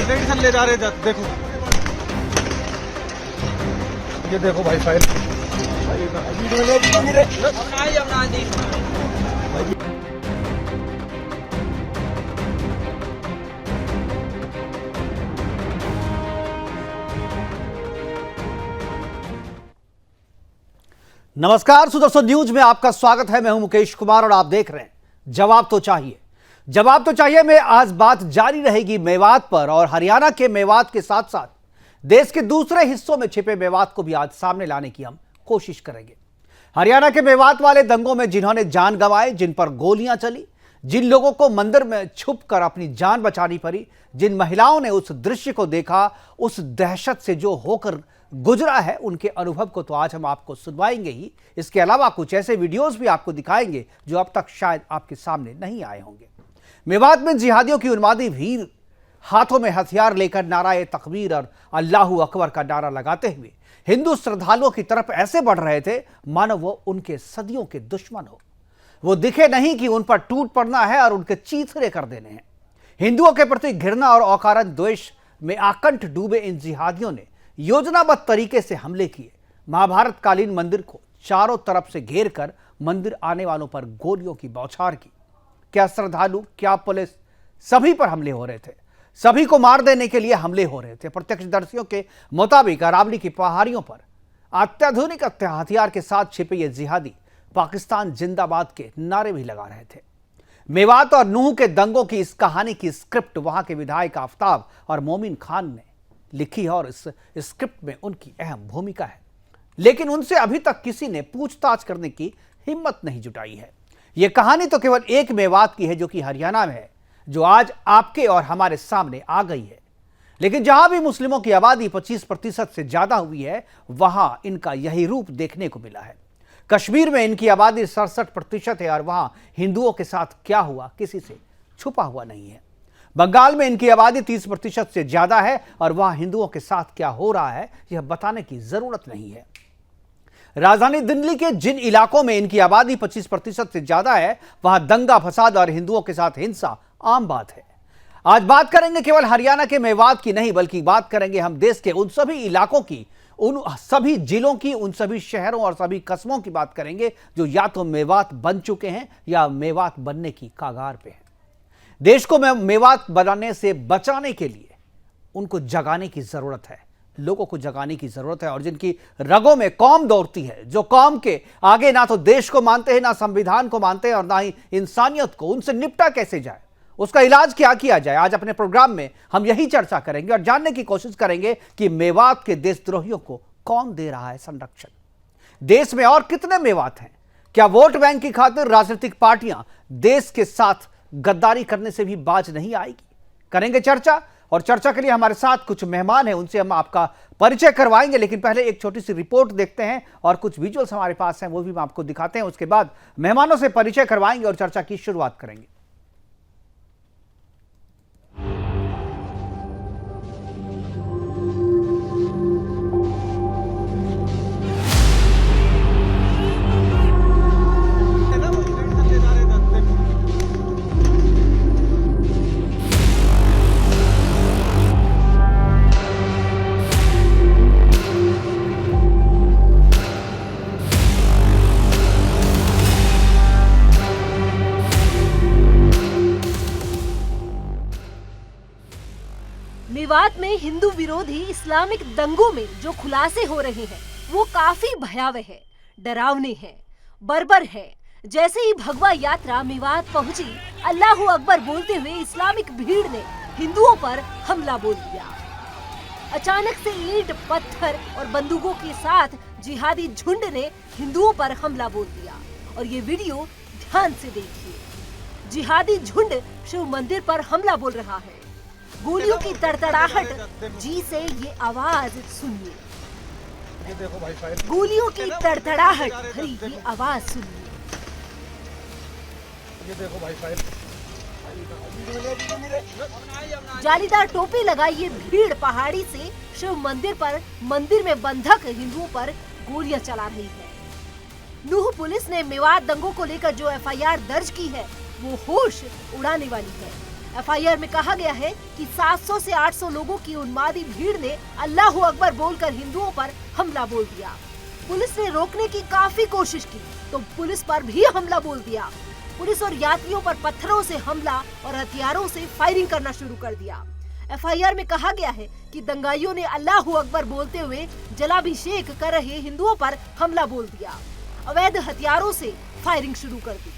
Tension ले जा रहे थे। देखो ये देखो भाई फाइल नमस्कार, सुदर्शन न्यूज में आपका स्वागत है। मैं हूं मुकेश कुमार और आप देख रहे हैं जवाब तो चाहिए। जवाब तो चाहिए में आज बात जारी रहेगी मेवात पर, और हरियाणा के मेवात के साथ साथ देश के दूसरे हिस्सों में छिपे मेवात को भी आज सामने लाने की हम कोशिश करेंगे। हरियाणा के मेवात वाले दंगों में जिन्होंने जान गंवाई, जिन पर गोलियां चली, जिन लोगों को मंदिर में छुप कर अपनी जान बचानी पड़ी, जिन महिलाओं ने उस दृश्य को देखा, उस दहशत से जो होकर गुजरा है, उनके अनुभव को तो आज हम आपको सुनवाएंगे ही। इसके अलावा कुछ ऐसे वीडियोस भी आपको दिखाएंगे जो अब तक शायद आपके सामने नहीं आए होंगे। मेवात में जिहादियों की उन्मादी भीड़ हाथों में हथियार लेकर नाराए तकबीर और अल्लाहू अकबर का नारा लगाते हुए हिंदू श्रद्धालुओं की तरफ ऐसे बढ़ रहे थे मानो वो उनके सदियों के दुश्मन हो। वो दिखे नहीं कि उन पर टूट पड़ना है और उनके चीथड़े कर देने हैं। हिंदुओं के प्रति घृणा और अकारण द्वेष में आकंठ डूबे इन जिहादियों ने योजनाबद्ध तरीके से हमले किए। महाभारत कालीन मंदिर को चारों तरफ से घेर कर मंदिर आने वालों पर गोलियों की बौछार की। क्या श्रद्धालु, क्या पुलिस, सभी पर हमले हो रहे थे। सभी को मार देने के लिए हमले हो रहे थे। प्रत्यक्षदर्शियों के मुताबिक अरावली की पहाड़ियों पर अत्याधुनिक हथियार के साथ छिपे ये जिहादी पाकिस्तान जिंदाबाद के नारे भी लगा रहे थे। मेवात और नूह के दंगों की इस कहानी की स्क्रिप्ट वहां के विधायक आफ्ताब और मोमिन खान ने लिखी है और इस स्क्रिप्ट में उनकी अहम भूमिका है, लेकिन उनसे अभी तक किसी ने पूछताछ करने की हिम्मत नहीं जुटाई है। यह कहानी तो केवल एक मेवात की है जो कि हरियाणा में है, जो आज आपके और हमारे सामने आ गई है। लेकिन जहां भी मुस्लिमों की आबादी 25% से ज्यादा हुई है, वहां इनका यही रूप देखने को मिला है। कश्मीर में इनकी आबादी 67% है और वहां हिंदुओं के साथ क्या हुआ किसी से छुपा हुआ नहीं है। बंगाल में इनकी आबादी 30% से ज्यादा है और वहां हिंदुओं के साथ क्या हो रहा है यह बताने की जरूरत नहीं है। राजधानी दिल्ली के जिन इलाकों में इनकी आबादी 25% से ज्यादा है, वहां दंगा फसाद और हिंदुओं के साथ हिंसा आम बात है। आज बात करेंगे केवल हरियाणा के मेवात की नहीं, बल्कि बात करेंगे हम देश के उन सभी इलाकों की, उन सभी जिलों की, उन सभी शहरों और सभी कस्बों की बात करेंगे जो या तो मेवात बन चुके हैं या मेवात बनने की कगार पे हैं। देश को मेवात बनाने से बचाने के लिए उनको जगाने की जरूरत है, लोगों को जगाने की जरूरत है। और जिनकी रगों में कौम दौड़ती है, जो कौम के आगे ना तो देश को मानते हैं, ना संविधान को मानते हैं और ना ही इंसानियत को, उनसे निपटा कैसे जाए, उसका इलाज क्या किया जाए, आज अपने प्रोग्राम में हम यही चर्चा करेंगे और जानने की कोशिश करेंगे कि मेवात के देशद्रोहियों को कौन दे रहा है संरक्षण। देश में और कितने मेवात हैं? क्या वोट बैंक की खातिर राजनीतिक पार्टियां देश के साथ गद्दारी करने से भी बाज नहीं आएगी? करेंगे चर्चा, और चर्चा के लिए हमारे साथ कुछ मेहमान हैं, उनसे हम आपका परिचय करवाएंगे। लेकिन पहले एक छोटी सी रिपोर्ट देखते हैं और कुछ विजुअल्स हमारे पास हैं, वो भी हम आपको दिखाते हैं। उसके बाद मेहमानों से परिचय करवाएंगे और चर्चा की शुरुआत करेंगे। मेवात में हिंदू विरोधी इस्लामिक दंगों में जो खुलासे हो रहे हैं वो काफी भयावह है, डरावने हैं, बर्बर है। जैसे ही भगवा यात्रा मेवात पहुंची, अल्लाहू अकबर बोलते हुए इस्लामिक भीड़ ने हिंदुओं पर हमला बोल दिया। अचानक से ईंट, पत्थर और बंदूकों के साथ जिहादी झुंड ने हिंदुओं पर हमला बोल दिया। और ये वीडियो ध्यान से देखिए। जिहादी झुंड शिव मंदिर पर हमला बोल रहा है। गोलियों की तड़तड़ाहट, जी से ये आवाज सुनिए। ये देखो भाई फाइल गोलियों की तड़तड़ाहट भरी ये आवाज सुनिए। ये देखो भाई फाइल जालीदार टोपी लगाई ये भीड़ पहाड़ी से शिव मंदिर में बंधक हिंदुओं पर गोलियां चला रही है। नूह पुलिस ने मेवात दंगों को लेकर जो एफआईआर दर्ज की है वो होश उड़ाने वाली है। एफआईआर में कहा गया है कि 700 से 800 लोगों की उन्मादी भीड़ ने अल्लाहू अकबर बोलकर हिंदुओं पर हमला बोल दिया। पुलिस ने रोकने की काफी कोशिश की तो पुलिस पर भी हमला बोल दिया। पुलिस और यात्रियों पर पत्थरों से हमला और हथियारों से फायरिंग करना शुरू कर दिया। एफआईआर में कहा गया है कि दंगाइयों ने अल्लाहू अकबर बोलते हुए जलाभिषेक कर रहे हिंदुओं पर हमला बोल दिया। अवैध हथियारों से फायरिंग शुरू कर दी।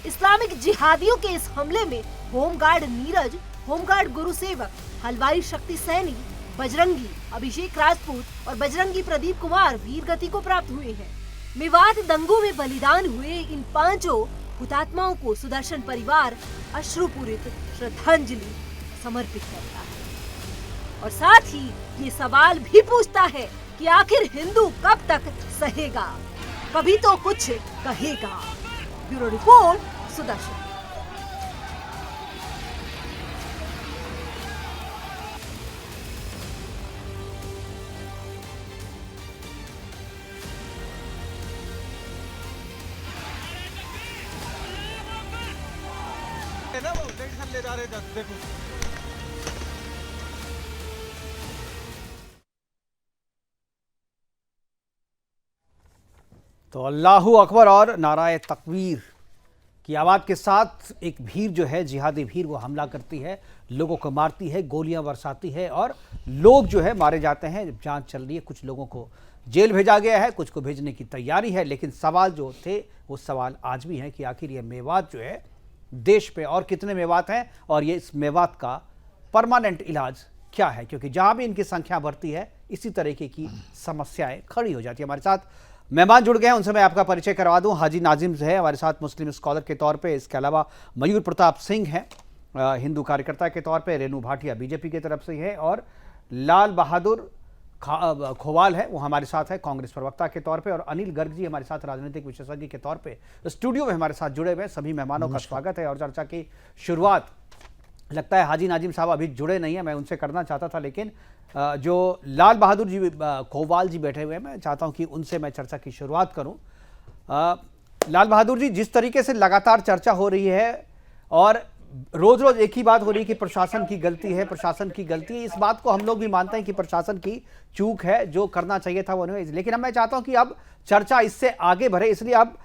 इस्लामिक जिहादियों के इस हमले में होमगार्ड नीरज, होमगार्ड गुरुसेवक, हलवाई शक्ति सैनी, बजरंगी अभिषेक राजपूत और बजरंगी प्रदीप कुमार वीर गति को प्राप्त हुए हैं। मेवात दंगों में बलिदान हुए इन पांचों हुतात्माओं को सुदर्शन परिवार अश्रुपूरित श्रद्धांजलि समर्पित करता है और साथ ही ये सवाल भी पूछता है कि आखिर हिंदू कब तक सहेगा, कभी तो कुछ कहेगा। Bureau report, Sudarshan. है ना वो टेंशन ले जा रहे थे, देखो। तो अल्लाहू अकबर और नाराए तकबीर की आवाज़ के साथ एक भीड़ जो है, जिहादी भीड़, वो हमला करती है, लोगों को मारती है, गोलियां बरसाती है और लोग जो है मारे जाते हैं। जांच चल रही है, कुछ लोगों को जेल भेजा गया है, कुछ को भेजने की तैयारी है। लेकिन सवाल जो थे वो सवाल आज भी हैं कि आखिर ये मेवात जो है देश पे और कितने मेवात हैं और ये इस मेवात का परमानेंट इलाज क्या है, क्योंकि जहां भी इनकी संख्या बढ़ती है इसी तरीके की समस्याएं खड़ी हो जाती है। हमारे साथ मेहमान जुड़ गए हैं, उनसे मैं आपका परिचय करवा दूं। हाजी नाजिम है हमारे साथ मुस्लिम स्कॉलर के तौर पे, इसके अलावा मयूर प्रताप सिंह हैं हिंदू कार्यकर्ता के तौर पे, रेणु भाटिया बीजेपी की तरफ से है और लाल बहादुर खोवाल है, वो हमारे साथ है कांग्रेस प्रवक्ता के तौर पे, और अनिल गर्ग जी हमारे साथ राजनीतिक विशेषज्ञ के तौर पे स्टूडियो में हमारे साथ जुड़े हुए हैं। सभी मेहमानों का स्वागत है और चर्चा की शुरुआत लगता है हाजी नाजिम साहब अभी जुड़े नहीं है, मैं उनसे करना चाहता था, लेकिन जो लाल बहादुर जी खोवाल जी बैठे हुए हैं, मैं चाहता हूं कि उनसे मैं चर्चा की शुरुआत करूं। लाल बहादुर जी, जिस तरीके से लगातार चर्चा हो रही है और रोज रोज एक ही बात हो रही है कि प्रशासन की गलती है, प्रशासन की गलती है, इस बात को हम लोग भी मानते हैं कि प्रशासन की चूक है, जो करना चाहिए था वो नहीं, लेकिन अब मैं चाहता हूं कि अब चर्चा इससे आगे बढ़े, इसलिए अब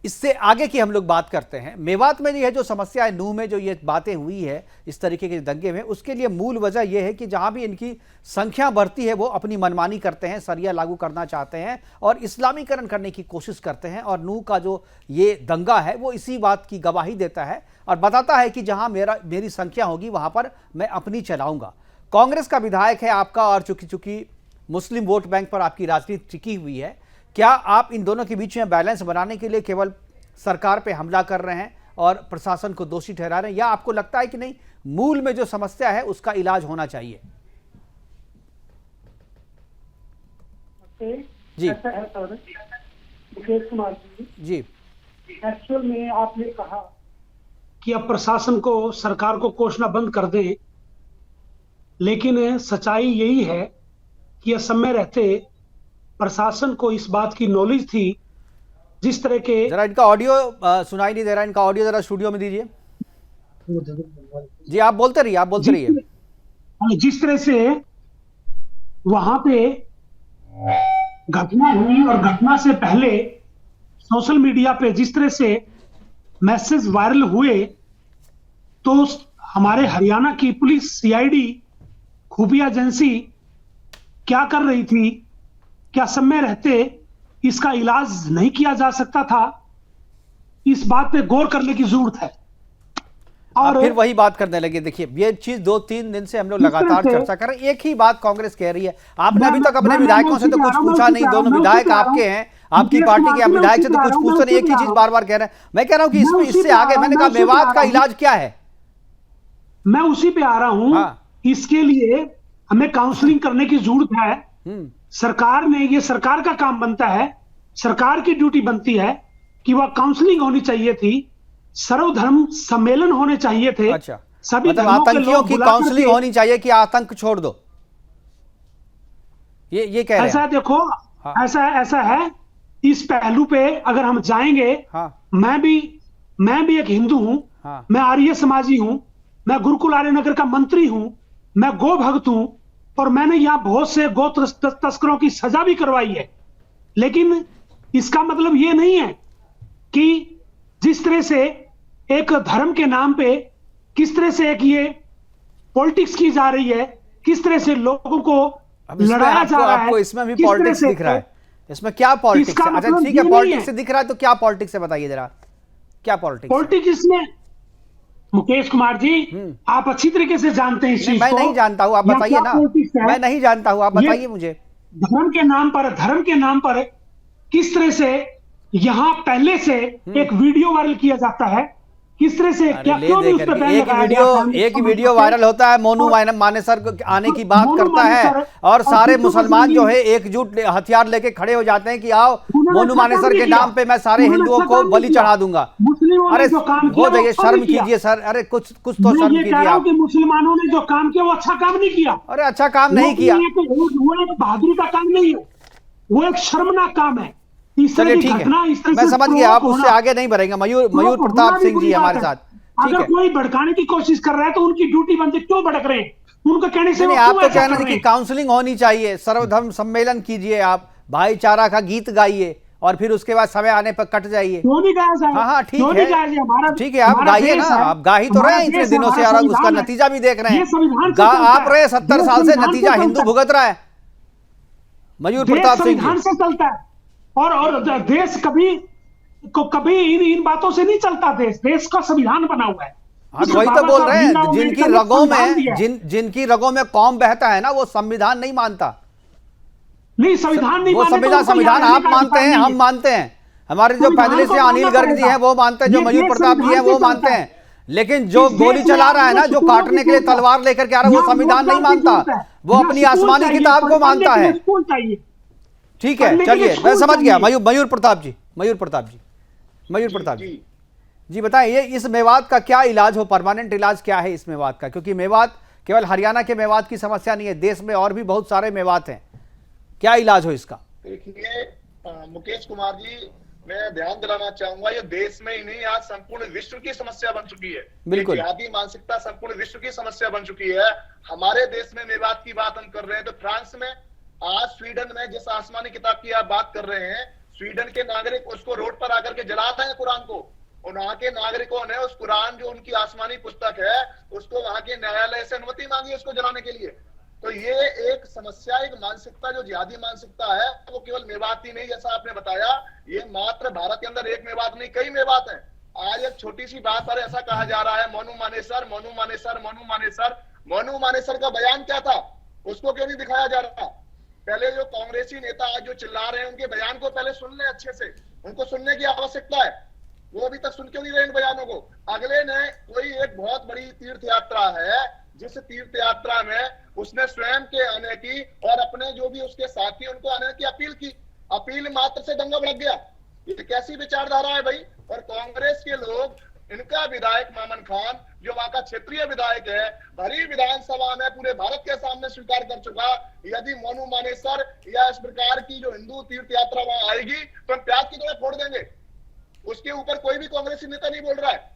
इससे आगे की हम लोग बात करते हैं। मेवात में ये जो समस्या है, नूह में जो ये बातें हुई है इस तरीके के दंगे में, उसके लिए मूल वजह यह है कि जहां भी इनकी संख्या बढ़ती है वो अपनी मनमानी करते हैं, सरिया लागू करना चाहते हैं और इस्लामीकरण करने की कोशिश करते हैं। और नूह का जो ये दंगा है वो इसी बात की गवाही देता है और बताता है कि जहां मेरी संख्या होगी वहां पर मैं अपनी चलाऊंगा। कांग्रेस का विधायक है आपका और चूंकि मुस्लिम वोट बैंक पर आपकी राजनीति टिकी हुई है, क्या आप इन दोनों के बीच में बैलेंस बनाने के लिए केवल सरकार पे हमला कर रहे हैं और प्रशासन को दोषी ठहरा रहे हैं, या आपको लगता है कि नहीं मूल में जो समस्या है उसका इलाज होना चाहिए? जी ऐसा है सर, मुकेश कुमार जी। एक्चुअल में आपने कहा कि अब प्रशासन को, सरकार को कोसना बंद कर दें, लेकिन सच्चाई यही है कि असमय रहते प्रशासन को इस बात की नॉलेज थी। जिस तरह के, जरा इनका ऑडियो सुनाई नहीं दे रहा, इनका ऑडियो जरा स्टूडियो में दीजिए। जी आप बोलते रहिए। जिस तरह से वहां पे घटना हुई और घटना से पहले सोशल मीडिया पे जिस तरह से मैसेज वायरल हुए, तो हमारे हरियाणा की पुलिस, सीआईडी, खुफिया एजेंसी क्या कर रही थी? क्या समय रहते इसका इलाज नहीं किया जा सकता था? इस बात पे गौर करने की जरूरत है। और फिर वही बात करने लगे। देखिए ये चीज 2-3 दिन से हम लोग लगातार चर्चा कर रहे हैं, एक ही बात कांग्रेस कह रही है। आपने अभी तक अपने विधायकों से तो कुछ पूछा नहीं, दोनों विधायक आपके हैं, आपकी पार्टी के विधायक से तो कुछ पूछते नहीं, एक ही चीज बार बार कह रहे हैं। मैं कह रहा हूं कि इससे आगे, मैंने कहा मेवात का इलाज क्या है, मैं उसी पे आ रहा हूं। इसके लिए हमें काउंसलिंग करने की जरूरत है। सरकार ने, ये सरकार का काम बनता है, सरकार की ड्यूटी बनती है कि वह काउंसलिंग होनी चाहिए थी, सर्वधर्म सम्मेलन होने चाहिए थे। अच्छा, सभी मतलब आतंकियों की काउंसलिंग होनी चाहिए कि आतंक छोड़ दो, ये कह रहे हैं। ऐसा देखो, ऐसा है, इस पहलू पे अगर हम जाएंगे, मैं भी एक हिंदू हूं, मैं आर्य समाजी हूं, मैं गुरुकुल आर्यनगर का मंत्री हूं, मैं गो भक्त हूं, और मैंने यहां बहुत से गो तस्करों की सजा भी करवाई है। लेकिन इसका मतलब यह नहीं है कि जिस तरह से एक धर्म के नाम पे किस तरह से एक ये पॉलिटिक्स की जा रही है, किस तरह से लोगों को लड़ाया जा रहा है, आपको इसमें भी किस तरह पॉलिटिक्स से दिख रहा है। इसमें क्या पॉलिटिक्स इसका है? अच्छा मतलब ठीक है, ये पॉलिटिक्स नहीं से है। दिख रहा है तो क्या पॉलिटिक्स है, बताइए जरा, क्या पॉलिटिक्स है? पॉलिटिक्स में मुकेश कुमार जी आप अच्छी तरीके से जानते हैं इस नहीं, चीज मैं को। नहीं जानता हूं, आप यह बताइए क्या ना। पॉलिटिक्स है? मैं नहीं जानता हूं, आप ये बताइए मुझे। धर्म के नाम पर किस तरह से यहां पहले से एक वीडियो वायरल किया जाता है, किस तरह से अरे क्या ले क्यों दे भी उस पर करके बैन एक लगाया वीडियो गया? एक वीडियो वायरल होता है, मोनू मानेसर को आने की बात मोनू करता है मानेसर और सारे और मुसलमान जो मुस्लिम है एकजुट हथियार लेके खड़े हो जाते हैं कि आओ उन्होंने मोनू अच्छा मानेसर काम के नहीं नाम पे मैं सारे किया। हिंदुओं उन्होंने को अच्छा काम बलि नहीं चढ़ा किया। दूंगा। मुस्लिमों ने अरे जो काम किया हो जाइए, वो अच्छा शर्म नहीं किया। कीजिए सर, अरे कुछ कुछ तो मैं शर्म ये कह कीजिए रहा हूं आप। कि मुसलमानों ने जो काम किया वो अच्छा काम नहीं किया। अरे अच्छा काम नहीं किया। वो एक बहादुरी का काम नहीं है, वो एक शर्मनाक काम है। इस तरह चलिए की ठीक है, घटना, इस तरह मैं से समझ गया, आप प्रोवोक उससे होना- आगे नहीं बढ़ेंगे। मयूर प्रोवोक प्रताप होना भी सिंह बुरी जी बात हमारे है। साथ, ठीक अगर है। कोई भड़काने की कोशिश कर रहा है तो उनकी ड्यूटी बनती है, क्यों भड़क रहे हैं? उनको कहने से नहीं, वो आप क्यों तो ऐसा कह कर रहे रहे थे कि हैं? काउंसलिंग होनी चाहिए, सर्वधर्म सम्मेलन कीजिए, आप भाईचारा का गीत गाइए और फिर उसके बाद समय आने पर कट जाइए। क्यों नहीं गाया जाए? हाँ हाँ ठीक क्यों है, नहीं गाया जाए? हमारा ठीक है, आप हमारा गाइए ना, देश है, आप गा ही तो रहे हैं हमारा इतने देश है, दिनों से, हमारा और उसका संविधान है। नतीजा भी देख रहे ये संविधान हैं। से चलता आप रहे है। 70 ये साल से, संविधान से नतीजा चलता हिंदू है। भुगत रहा है। मयूर देश प्रताप सिंह संविधान जी, से चलता है, और देश कभी इन बातों से नहीं चलता। देश का संविधान बना हुआ है। हाँ तो इसे वही तो बाबा बोल साहब रहे भीमराव हैं, जिनकी अम्बेडकर ने रगों संविधान दिया है। में जिनकी रगों में कौम बहता है ना, वो संविधान नहीं मानता। नहीं, संविधान नहीं वो माने तो संविधान उनको आप यहाँ मानते रहने हैं, का हम अधिकार मानते हैं, हमारे जो संविधान पैनलिस्ट को हैं अनिल मानना गर्ग जी हैं वो मानते हैं, जो ये मयूर देश प्रताप जी हैं संविधान वो से मानते चलता हैं। है। लेकिन जो इस देश गोली में चला रहा है आपको ना, जो स्कूलों की काटने के लिए जरूरत है। तलवार लेकर के आ रहा है, वो यहाँ संविधान नहीं रोजगार की मानता, जरूरत है। वो यहाँ अपनी स्कूल आसमानी चाहिए, किताब को पढ़ने मानता के लिए है। स्कूल चाहिए। ठीक है, पढ़ने के लिए चलिए मैं स्कूल समझ गया। चाहिए। मयूर प्रताप जी, मयूर प्रताप जी जी बताइए, इस मेवात का क्या इलाज हो, परमानेंट इलाज क्या है इस मेवात का? क्योंकि मेवात केवल हरियाणा के मेवात की समस्या नहीं है, देश में और भी बहुत सारे मेवात हैं, क्या इलाज हो इसका? देखिए मुकेश कुमार जी, मैं ध्यान दिलाना चाहूंगा, ये देश में ही नहीं, आज संपूर्ण विश्व की समस्या बन चुकी है। बिल्कुल। ये जिहादी मानसिकता संपूर्ण विश्व की समस्या बन चुकी है। हमारे देश में मेवात की बात हम कर रहे हैं तो फ्रांस में, आज स्वीडन में जिस आसमानी किताब की आप बात कर रहे हैं, स्वीडन के नागरिक उसको रोड पर आकर के जलाते हैं कुरान को, और वहां के नागरिकों ने उस कुरान जो उनकी आसमानी पुस्तक है उसको वहां के न्यायालय से अनुमति मांगी उसको जलाने के लिए। तो ये एक समस्या, एक मानसिकता जो जिहादी मानसिकता है, वो केवल मेवात ही नहीं, जैसा आपने बताया, ये मात्र भारत के अंदर एक मेवात नहीं, कई मेवात हैं। आज एक छोटी सी बात पर ऐसा कहा जा रहा है, मोनू मानेसर मोनू मानेसर मोनू मानेसर। मोनू मानेसर का बयान क्या था, उसको क्यों नहीं दिखाया जा रहा? पहले जो कांग्रेसी नेता आज जो चिल्ला रहे हैं, उनके बयान को पहले सुन ले अच्छे से, उनको सुनने की आवश्यकता है। वो अभी तक सुन क्यों नहीं रहे इन बयानों को? अगले ने कोई एक बहुत बड़ी तीर्थ यात्रा है, जिस तीर्थ यात्रा में उसने स्वयं के आने की और अपने जो भी उसके साथी उनको आने की अपील की, अपील मात्र से दंगा भड़क गया। ये कैसी विचारधारा है भाई? और कांग्रेस के लोग, इनका विधायक मामन खान जो वहां का क्षेत्रीय विधायक है, भरी विधानसभा में पूरे भारत के सामने स्वीकार कर चुका, यदि मोनू मानेसर या इस प्रकार की जो हिंदू तीर्थ यात्रा वहां आएगी तो हम प्याज की तरह फोड़ देंगे। उसके ऊपर कोई भी कांग्रेसी नेता नहीं बोल रहा है।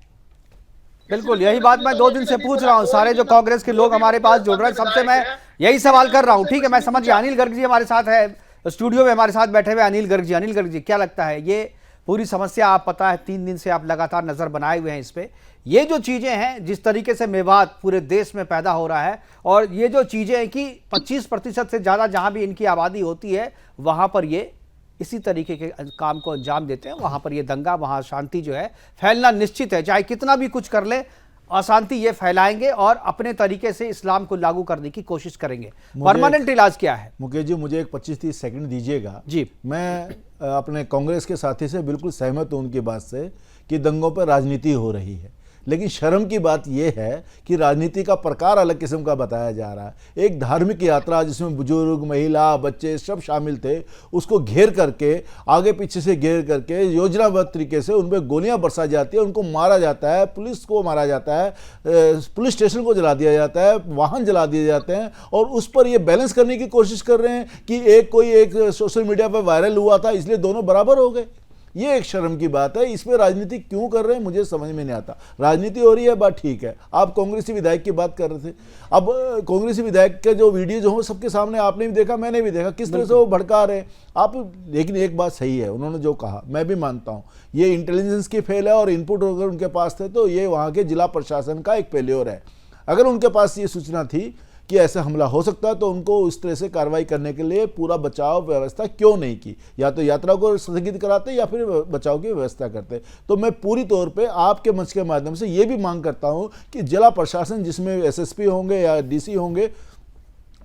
बिल्कुल, यही बात मैं 2 दिन से पूछ रहा हूं, सारे जो कांग्रेस के लोग हमारे पास जुड़ रहे हैं, सबसे मैं यही सवाल कर रहा हूं। ठीक है, मैं समझ गया। अनिल गर्ग जी हमारे साथ है स्टूडियो में, हमारे साथ बैठे हुए अनिल गर्ग जी, क्या लगता है ये पूरी समस्या, आप पता है 3 दिन से आप लगातार नजर बनाए हुए हैं इस पे, ये जो चीजें हैं, जिस तरीके से मेवात पूरे देश में पैदा हो रहा है, और ये जो चीजें हैं कि 25% से ज्यादा जहां भी इनकी आबादी होती है वहां पर ये इसी तरीके के काम को अंजाम देते हैं, वहां पर ये दंगा, वहां शांति जो है फैलना निश्चित है, चाहे कितना भी कुछ कर ले, अशांति ये फैलाएंगे और अपने तरीके से इस्लाम को लागू करने की कोशिश करेंगे। परमानेंट इलाज क्या है? मुकेश जी, मुझे एक 25-30 सेकंड दीजिएगा जी। मैं अपने कांग्रेस के साथी से बिल्कुल सहमत हूं उनकी बात से कि दंगों पर राजनीति हो रही है, लेकिन शर्म की बात यह है कि राजनीति का प्रकार अलग किस्म का बताया जा रहा है। एक धार्मिक यात्रा जिसमें बुजुर्ग, महिला, बच्चे सब शामिल थे, उसको घेर करके, आगे पीछे से घेर करके योजनाबद्ध तरीके से उन पर गोलियां बरसा जाती है, उनको मारा जाता है, पुलिस को मारा जाता है, पुलिस स्टेशन को जला दिया जाता है, वाहन जला दिए जाते हैं, और उस पर ये बैलेंस करने की कोशिश कर रहे हैं कि कोई एक सोशल मीडिया पर वायरल हुआ था इसलिए दोनों बराबर हो गए। ये एक शर्म की बात है। इसमें राजनीति क्यों कर रहे हैं मुझे समझ में नहीं आता। राजनीति हो रही है, बात ठीक है। आप कांग्रेसी विधायक की बात कर रहे थे, अब कांग्रेसी विधायक के जो वीडियो जो हो सबके सामने आपने भी देखा, मैंने भी देखा, किस तरह से वो भड़का रहे हैं आप। लेकिन एक बात सही है, उन्होंने जो कहा मैं भी मानता हूँ, ये इंटेलिजेंस की फेल है और इनपुट अगर उनके पास थे तो ये वहाँ के जिला प्रशासन का एक फेल्योर है। अगर उनके पास ये सूचना थी कि ऐसा हमला हो सकता है तो उनको उस तरह से कार्रवाई करने के लिए पूरा बचाव व्यवस्था क्यों नहीं की, या तो यात्रा को स्थगित कराते या फिर बचाव की व्यवस्था करते। तो मैं पूरी तौर पे आपके मंच के माध्यम से ये भी मांग करता हूं कि जिला प्रशासन जिसमें एसएसपी होंगे या डीसी होंगे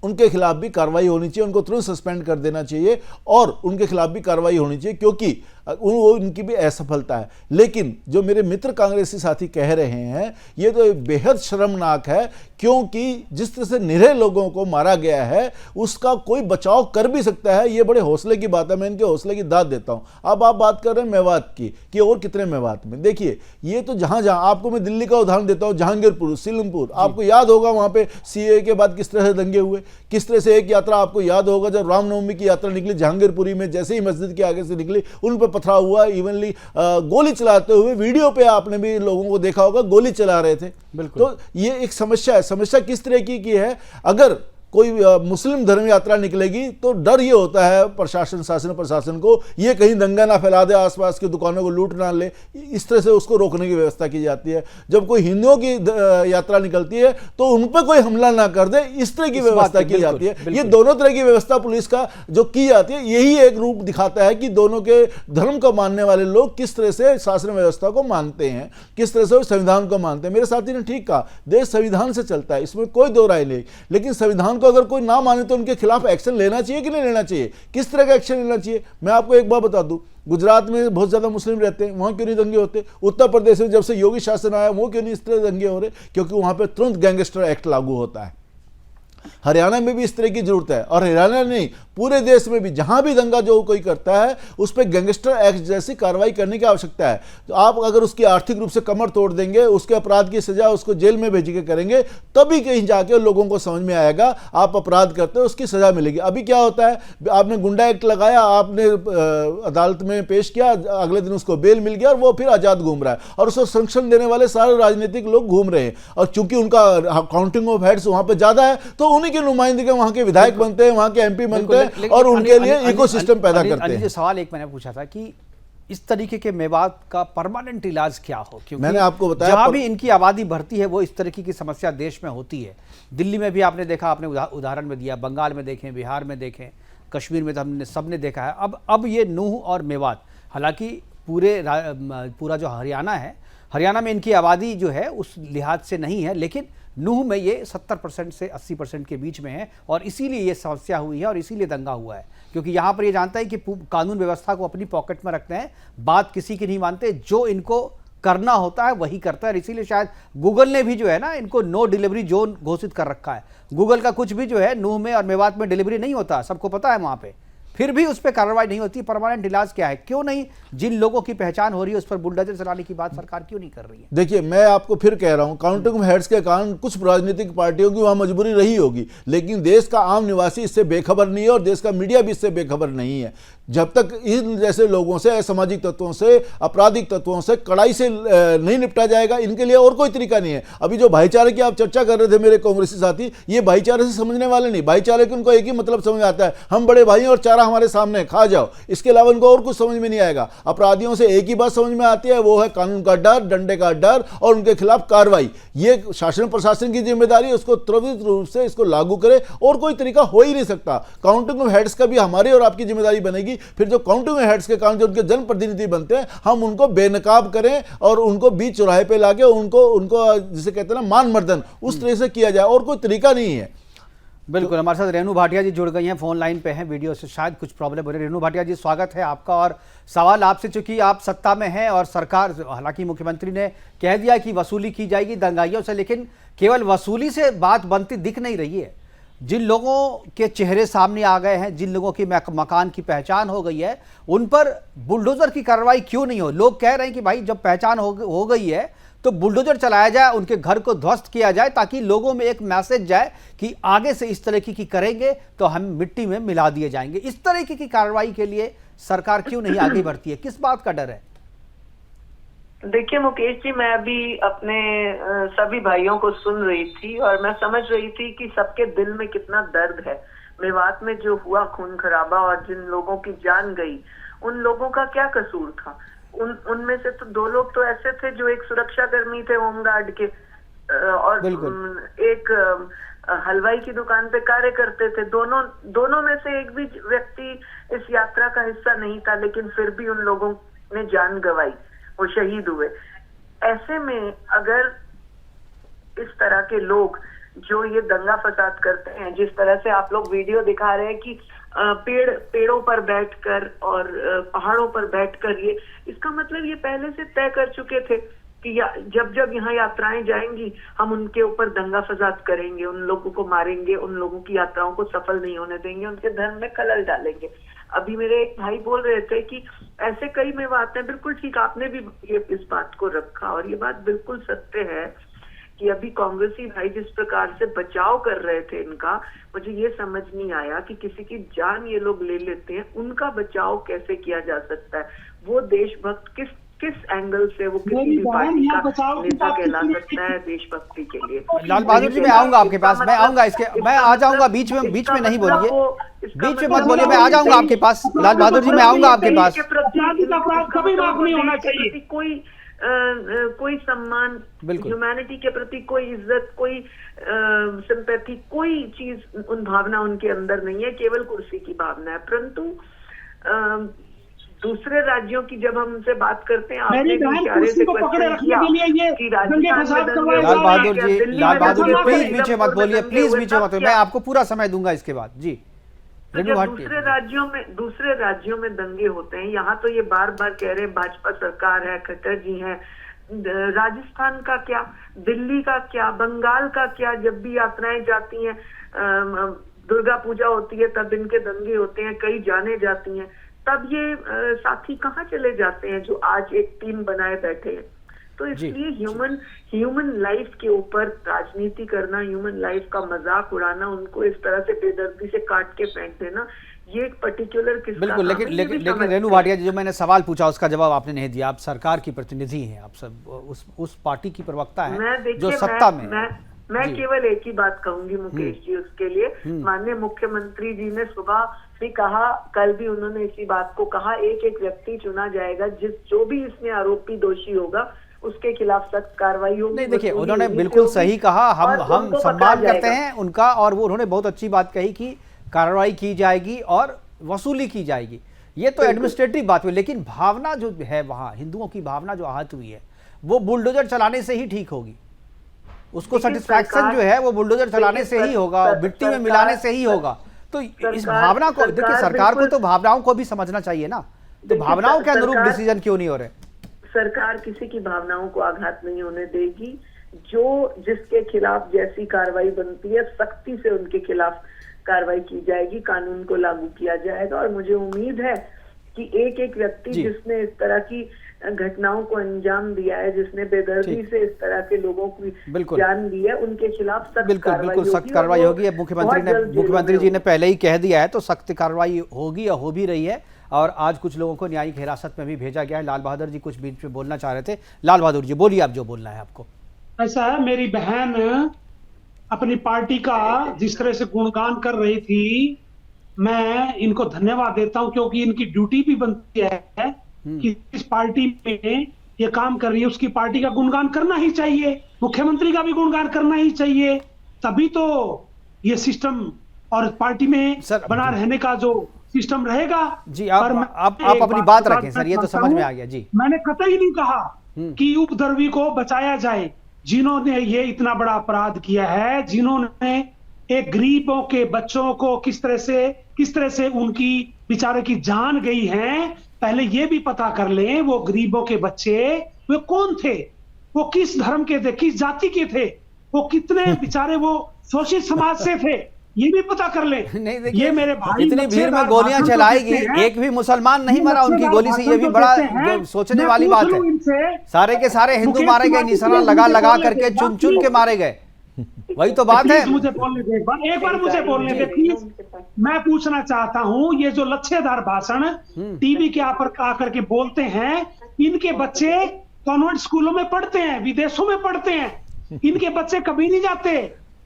उनके खिलाफ भी कार्रवाई होनी चाहिए, उनको तुरंत सस्पेंड कर देना चाहिए और उनके खिलाफ भी कार्रवाई होनी चाहिए, क्योंकि वो इनकी भी असफलता है। लेकिन जो मेरे मित्र कांग्रेसी साथी कह रहे हैं ये तो बेहद शर्मनाक है, क्योंकि जिस तरह से निरीह लोगों को मारा गया है उसका कोई बचाव कर भी सकता है, ये बड़े हौसले की बात है, मैं इनके हौसले की दाद देता हूं। अब आप बात कर रहे हैं मेवात की कि और कितने मेवात में, देखिए ये तो जहां जहां आपको मैं दिल्ली का उदाहरण देता हूं, जहांगीरपुर, सीलमपुर, आपको याद होगा वहां पे सीए के बाद किस तरह से दंगे हुए, किस तरह से एक यात्रा आपको याद होगा जब रामनवमी की यात्रा निकली जहांगीरपुरी में, जैसे ही मस्जिद के आगे से निकली उन पर पथराव हुआ, इवनली गोली चलाते हुए वीडियो पे आपने भी लोगों को देखा होगा, गोली चला रहे थे। तो ये एक समस्या है। समस्या किस तरह की है, अगर कोई मुस्लिम धर्म यात्रा निकलेगी तो डर ये होता है प्रशासन, शासन प्रशासन को, ये कहीं दंगा ना फैला दे, आसपास की दुकानों को लूट ना ले, इस तरह से उसको रोकने की व्यवस्था की जाती है। जब कोई हिंदुओं की यात्रा निकलती है तो उन पर कोई हमला ना कर दे, इस तरह की व्यवस्था की जाती है। ये दोनों तरह की व्यवस्था पुलिस का जो की जाती है, यही एक रूप दिखाता है कि दोनों के धर्म को मानने वाले लोग किस तरह से शासन व्यवस्था को मानते हैं, किस तरह से संविधान को मानते हैं। मेरे साथी ने ठीक कहा, देश संविधान से चलता है, इसमें कोई दो राय नहीं, लेकिन संविधान को अगर कोई ना माने तो उनके खिलाफ एक्शन लेना चाहिए कि नहीं लेना चाहिए, किस तरह का एक्शन लेना चाहिए। मैं आपको एक बात बता दूं, गुजरात में बहुत ज्यादा मुस्लिम रहते हैं, वहां क्यों नहीं दंगे होते? उत्तर प्रदेश में जब से योगी शासन आया वो क्यों नहीं इस तरह दंगे हो रहे? क्योंकि वहां पे तुरंत गैंगस्टर एक्ट लागू होता है। हरियाणा में भी इस तरह की जरूरत है, और हरियाणा नहीं पूरे देश में भी जहां भी दंगा जो कोई करता है उस पर गैंगस्टर एक्ट जैसी कार्रवाई करने की आवश्यकता है। तो आप अगर उसकी आर्थिक रूप से कमर तोड़ देंगे, उसके अपराध की सजा उसको जेल में भेज के करेंगे, तभी कहीं जाके लोगों को समझ में आएगा आप अपराध करते हो उसकी सजा मिलेगी। अभी क्या होता है, आपने गुंडा एक्ट लगाया, आपने अदालत में पेश किया, अगले दिन उसको बेल मिल गया और वो फिर आजाद घूम रहा है, और उसको संरक्षण देने वाले सारे राजनीतिक लोग घूम रहे हैं। और चूंकि उनका काउंटिंग ऑफ हेड्स वहां पर ज्यादा है तो उन्हीं के नुमाइंदगी वहां के विधायक बनते हैं, वहां के एमपी बनते हैं और उनके लिए इकोसिस्टम पैदा करते हैं। जो सवाल एक मैंने पूछा था कि इस तरीके के मेवात का परमानेंट इलाज क्या हो, क्योंकि मैंने आपको बताया जहां भी इनकी आबादी बढ़ती है वो इस तरीके की समस्या देश में होती है। दिल्ली में भी आपने देखा, आपने उदाहरण में दिया, बंगाल में देखें, बिहार में देखें, कश्मीर में तो हमने सबने देखा है। अब ये नूह और मेवात, हालांकि पूरा जो हरियाणा है, हरियाणा में इनकी आबादी जो है उस लिहाज से नहीं है, लेकिन नूह में ये 70% से 80% के बीच में है, और इसीलिए ये समस्या हुई है और इसीलिए दंगा हुआ है। क्योंकि यहाँ पर ये जानता है कि कानून व्यवस्था को अपनी पॉकेट में रखते हैं, बात किसी की नहीं मानते, जो इनको करना होता है वही करता है। इसीलिए शायद गूगल ने भी जो है ना इनको नो डिलीवरी जोन घोषित कर रखा है। गूगल का कुछ भी जो है नूह में और मेवात में डिलीवरी नहीं होता, सबको पता है वहाँ पे, फिर भी उस पर कार्रवाई नहीं होती। परमानेंट इलाज क्या है? क्यों नहीं, जिन लोगों की पहचान हो रही है उस पर बुलडोजर चलाने की बात सरकार क्यों नहीं कर रही है? देखिए, मैं आपको फिर कह रहा हूं, काउंटिंग ऑफ हेड्स के कारण कुछ राजनीतिक पार्टियों की वहां मजबूरी रही होगी, लेकिन देश का आम निवासी इससे बेखबर नहीं है और देश का मीडिया भी इससे बेखबर नहीं है। जब तक इन जैसे लोगों से, असामाजिक तत्वों से, आपराधिक तत्वों से कड़ाई से नहीं निपटा जाएगा, इनके लिए और कोई तरीका नहीं है। अभी जो भाईचारे की आप चर्चा कर रहे थे मेरे कांग्रेसी साथी, ये भाईचारे से समझने वाले नहीं, भाईचारे के उनको एक ही मतलब समझ आता है, हम बड़े भाई और चारा हमारे सामने खा जाओ, इसके अलावा उनको और कुछ समझ में नहीं आएगा। अपराधियों से एक ही बात समझ में आती है, वो है कानून का डर, डंडे का डर और उनके खिलाफ कार्रवाई। ये शासन प्रशासन की जिम्मेदारी है, उसको त्वरित रूप से इसको लागू करे, और कोई तरीका हो ही नहीं सकता। काउंटिंग ऑफ हेड्स का भी हमारी और आपकी जिम्मेदारी बनेगी। फिर जो काउंटिंग ऑफ हेड्स के कारण जो उनके जनप्रतिनिधि बनते हैं, हम उनको बेनकाब करें और उनको बीच चौराहे पे लाके उनको जिसे कहते हैं ना मान मर्दन, उस तरह से किया जाए, और कोई तरीका नहीं है। बिल्कुल, हमारे साथ रेणु भाटिया जी जुड़ गई हैं, फोन लाइन पे हैं, वीडियो से शायद कुछ प्रॉब्लम हो रही है। रेणु भाटिया जी, स्वागत है आपका। और सवाल आपसे, चूंकि आप सत्ता में हैं और सरकार, हालांकि मुख्यमंत्री ने कह दिया कि वसूली की जाएगी दंगाइयों से, लेकिन केवल वसूली से बात बनती दिख नहीं रही है। जिन लोगों के चेहरे सामने आ गए हैं, जिन लोगों की मकान की पहचान हो गई है, उन पर बुलडोजर की कार्रवाई क्यों नहीं हो? लोग कह रहे हैं कि भाई जब पहचान हो गई है तो बुलडोजर चलाया जाए, उनके घर को ध्वस्त किया जाए, ताकि लोगों में एक मैसेज जाए कि आगे से इस तरह की करेंगे तो हम मिट्टी में मिला दिए जाएंगे। इस तरह की कार्रवाई के लिए सरकार क्यों नहीं आगे बढ़ती है? किस बात का डर है? देखिए मुकेश जी, मैं अभी अपने सभी भाइयों को सुन रही थी और मैं समझ रही थी कि सबके दिल में कितना दर्द है। मेवात में जो हुआ खून खराबा और जिन लोगों की जान गई, उन लोगों का क्या कसूर था? उनमें से तो 2 लोग तो ऐसे थे जो एक सुरक्षा कर्मी थे होमगार्ड के और एक हलवाई की दुकान पे कार्य करते थे। दोनों में से एक भी व्यक्ति इस यात्रा का हिस्सा नहीं था, लेकिन फिर भी उन लोगों ने जान गंवाई, वो शहीद हुए। ऐसे में अगर इस तरह के लोग जो ये दंगा फसाद करते हैं, जिस तरह से आप लोग वीडियो दिखा रहे हैं कि पेड़ों पर बैठकर और पहाड़ों पर बैठकर, ये इसका मतलब ये पहले से तय कर चुके थे कि जब यहाँ यात्राएं जाएंगी हम उनके ऊपर दंगा फसाद करेंगे, उन लोगों को मारेंगे, उन लोगों की यात्राओं को सफल नहीं होने देंगे, उनके धर्म में खलल डालेंगे। अभी मेरे एक भाई बोल रहे थे कि ऐसे कई मेवात हैं। बिल्कुल ठीक, आपने भी इस बात को रखा और ये बात बिल्कुल सत्य है कि अभी कांग्रेसी भाई जिस प्रकार से बचाव कर रहे थे इनका, मुझे ये समझ नहीं आया कि किसी की जान ये लोग ले लेते हैं, उनका बचाव कैसे किया जा सकता है? वो देशभक्त किस एंगल से वो किसी भी पार्टी का नेता कहला सकता है देशभक्ति के लिए? लाल बहादुर जी, मैं आऊंगा आपके पास, मैं आऊंगा मैं आ जाऊंगा। बीच में नहीं बोलिए, बीच में मत बोलिए, मैं आ जाऊंगा आपके पास। लाल बहादुर जी, मैं आऊंगा आपके पास। कभी माफ नहीं होना चाहिए। कोई सम्मान, ह्यूमैनिटी के प्रति कोई इज्जत, कोई सिंपैथी, कोई चीज, उन भावना उनके अंदर नहीं है, केवल कुर्सी की भावना है। परंतु दूसरे राज्यों की जब हम उनसे बात करते हैं, आपने इशारे से क्वेश्चन किया कि राजस्थान में लाल बहादुर जी प्लीज बीच में मत बोलिए, प्लीज बीच में मत बोलिए, मैं आपको पूरा समय दूंगा इसके बाद। जी, तो जब दूसरे राज्यों में दंगे होते हैं, यहाँ तो ये बार बार कह रहे हैं भाजपा सरकार है, खट्टर जी हैं, राजस्थान का क्या, दिल्ली का क्या, बंगाल का क्या? जब भी यात्राएं जाती हैं, दुर्गा पूजा होती है तब इनके दंगे होते हैं, कई जाने जाती हैं, तब ये साथी कहाँ चले जाते हैं जो आज एक टीम बनाए बैठे हैं? तो इसलिए ह्यूमन लाइफ के ऊपर राजनीति करना, ह्यूमन लाइफ का मजाक उड़ाना, उनको इस तरह से बेदर्दी से काट के फेंक देना, ये एक पर्टिकुलर किस्सा। बिल्कुल, लेकिन रेणु भाटिया जी, जो मैंने सवाल पूछा उसका जवाब आपने नहीं दिया। आप सरकार की प्रतिनिधि हैं, आप सब उस पार्टी की प्रवक्ता हैं जो सत्ता में। मैं केवल एक ही बात कहूंगी मुकेश जी उसके लिए। माननीय मुख्यमंत्री जी ने सुबह भी कहा, कल भी उन्होंने इसी बात को कहा, एक व्यक्ति चुना जाएगा, जो भी इसमें आरोपी दोषी होगा उसके खिलाफ सख्त कार्रवाई होगी। नहीं, देखिए उन्होंने बिल्कुल सही कहा, हम सम्मान करते हैं उनका, और वो उन्होंने बहुत अच्छी बात कही कि कार्रवाई की जाएगी और वसूली की जाएगी। ये तो एडमिनिस्ट्रेटिव बात हुई, लेकिन भावना जो है वहाँ, हिंदुओं की भावना जो आहत हुई है, वो बुलडोजर चलाने से ही ठीक होगी। उसको सेटिस्फैक्शन जो है वो बुलडोजर चलाने से ही होगा, मिट्टी में मिलाने से ही होगा। तो इस भावना को देखिए, सरकार को तो भावनाओं को भी समझना चाहिए ना, तो भावनाओं के अनुरूप डिसीजन क्यों नहीं हो रहे? सरकार किसी की भावनाओं को आघात नहीं होने देगी। जो जिसके खिलाफ जैसी कार्रवाई बनती है, सख्ती से उनके खिलाफ कार्रवाई की जाएगी, कानून को लागू किया जाएगा। और मुझे उम्मीद है कि एक व्यक्ति जिसने इस तरह की घटनाओं को अंजाम दिया है, जिसने बेदर्दी से इस तरह के लोगों की जान ली है, उनके खिलाफ सख्त कार्रवाई होगी। अब मुख्यमंत्री जी ने पहले ही कह दिया है, तो सख्त कार्रवाई होगी या हो भी रही है। और आज कुछ लोगों को न्यायिक हिरासत में भी भेजा गया है। लाल बहादुर जी कुछ बीच में बोलना चाह रहे थे। लाल बहादुर जी बोलिए, आप जो बोलना है आपको। ऐसा है, मेरी बहन अपनी पार्टी का जिस तरह से गुणगान कर रही थी, मैं इनको धन्यवाद देता हूं, क्योंकि इनकी ड्यूटी भी बनती है कि इस पार्टी में ये काम कर रही है उसकी पार्टी का गुणगान करना ही चाहिए, मुख्यमंत्री का भी गुणगान करना ही चाहिए। तभी तो ये सिस्टम और पार्टी में बना रहने का जो सिस्टम रहेगा। जी, आप अपनी बात रखें सर, ये तो समझ में आ गया। जी, मैंने कतई नहीं कहा कि उपद्रवी को बचाया जाए। जिन्होंने ये इतना बड़ा अपराध किया है, जिन्होंने एक गरीबों के बच्चों को किस तरह से उनकी बेचारे की जान गई है, पहले ये भी पता कर लें वो गरीबों के बच्चे वे कौन थे, वो किस धर्म के थे, किस जाति के थे, वो कितने बेचारे वो शोषित समाज से थे, ये भी पता कर ले। नहीं देखिए, ये मेरे भाई इतनी भीड़ में गोलियां चलाएगी, एक भी मुसलमान नहीं मरा उनकी गोली से, ये भी बड़ा सोचने वाली बात है। सारे के सारे हिंदू मारे गए, निशाना लगा करके चुन के मारे गए। वही तो बात है। प्लीज मुझे बोलने दे, एक बार मुझे बोलने दे प्लीज। मैं पूछना चाहता हूं, ये जो लच्छेदार भाषण टीवी के आकर के बोलते हैं, इनके बच्चे कॉन्वेंट स्कूलों में पढ़ते हैं, विदेशों में पढ़ते हैं, इनके बच्चे कभी नहीं जाते।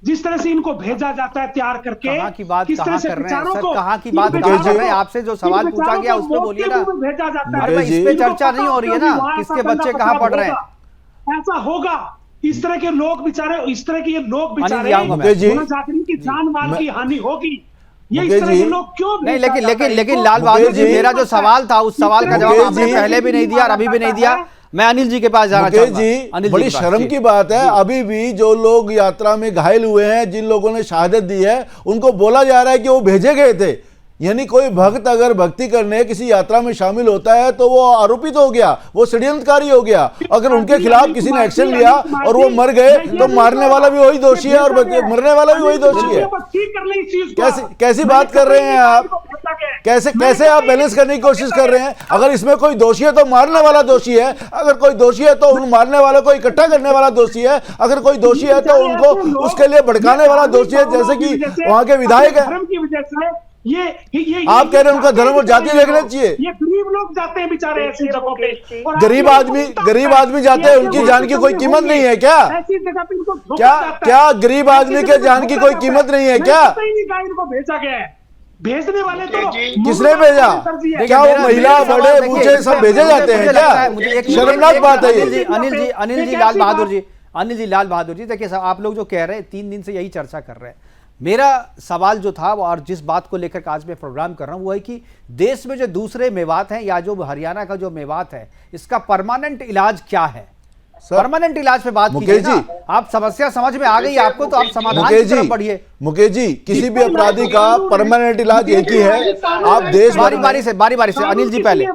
जिस तरह से इनको भेजा जाता है तैयार करके, कहाँ की बात किस तरह कहाँ से कर रहे हैं विचारों सर, को, कहाँ की बात कहाँ कर रहे हैं? आपसे जो सवाल पूछा गया उस पे बोलिए ना। भेजा जाता है। अरे भाई, इस पे चर्चा नहीं हो रही है ना, किसके बच्चे कहाँ पढ़ रहे हैं। ऐसा होगा, इस तरह के लोग बेचारे, इस तरह के ये लोग बेचारे, मुकेश जी, की जान माल की हानि होगी। ये इस मुकेश तरह के जी, लोग क्यों नहीं, भेजा लेकिन जाता है लेकिन लेकिन इनको? लाल बहादुर जी, मुकेश जी, मेरा जो सवाल था उस सवाल का जवाब मुकेश आपने जी, पहले भी नहीं दिया और अभी भी नहीं दिया। मैं अनिल जी के पास जाना मुकेश चाहूंगा। जी, अनिल बड़ी के पास, शर्म जी। की बात है, अभी भी जो लोग यात्रा में घायल हुए हैं, जिन लोगों ने शहादत दी है, उनको बोला जा रहा है कि वो भेजे गए थे। यानी कोई भक्त अगर भक्ति करने किसी यात्रा में शामिल होता है तो वो आरोपित हो गया, वो षड्यंत्रकारी हो गया। अगर उनके खिलाफ किसी ने एक्शन लिया और वो मर गए तो मारने वाला भी वही दोषी है और मरने वाला भी वही दोषी है। कैसी बात कर रहे हैं आप? कैसे आप बैलेंस करने की कोशिश कर रहे हैं? अगर इसमें कोई दोषी है तो मारने वाला दोषी है, अगर कोई दोषी है तो उन मारने वाले को इकट्ठा करने वाला दोषी है, अगर कोई दोषी है तो उनको उसके लिए भड़काने वाला दोषी है, जैसे कि वहां के विधायक है। ये आप कह रहे हैं उनका धर्म और जाति देखना चाहिए। ये गरीब लोग जाते हैं बेचारे ऐसी जगहों पे, और गरीब आदमी जाते हैं, उनकी जान की कोई कीमत नहीं है क्या? ऐसी जगह पे इनको क्या गरीब आदमी के जान की कोई कीमत नहीं है क्या? इनको भेजा गया है, भेजने वाले तो किसने भेजा? क्या वो महिला बड़े बूढ़े सब भेजे जाते हैं क्या? शर्मनाक बात है ये। अनिल जी लाल बहादुर जी, देखिए आप लोग जो कह रहे हैं 3 दिन से यही चर्चा कर रहे हैं। मेरा सवाल जो था और जिस बात को लेकर आज मैं प्रोग्राम कर रहा हूं वो है कि देश में जो दूसरे मेवात हैं या जो हरियाणा का जो मेवात है, इसका परमानेंट इलाज क्या है? परमानेंट इलाज पे बात कीजिए ना। आप समस्या समझ में आ गई आपको तो आप समाधान की तरफ बढ़िए। मुकेश जी, किसी भी अपराधी का परमानेंट इलाज एक ही है। आप देश बारी बारी से अनिल जी पहले।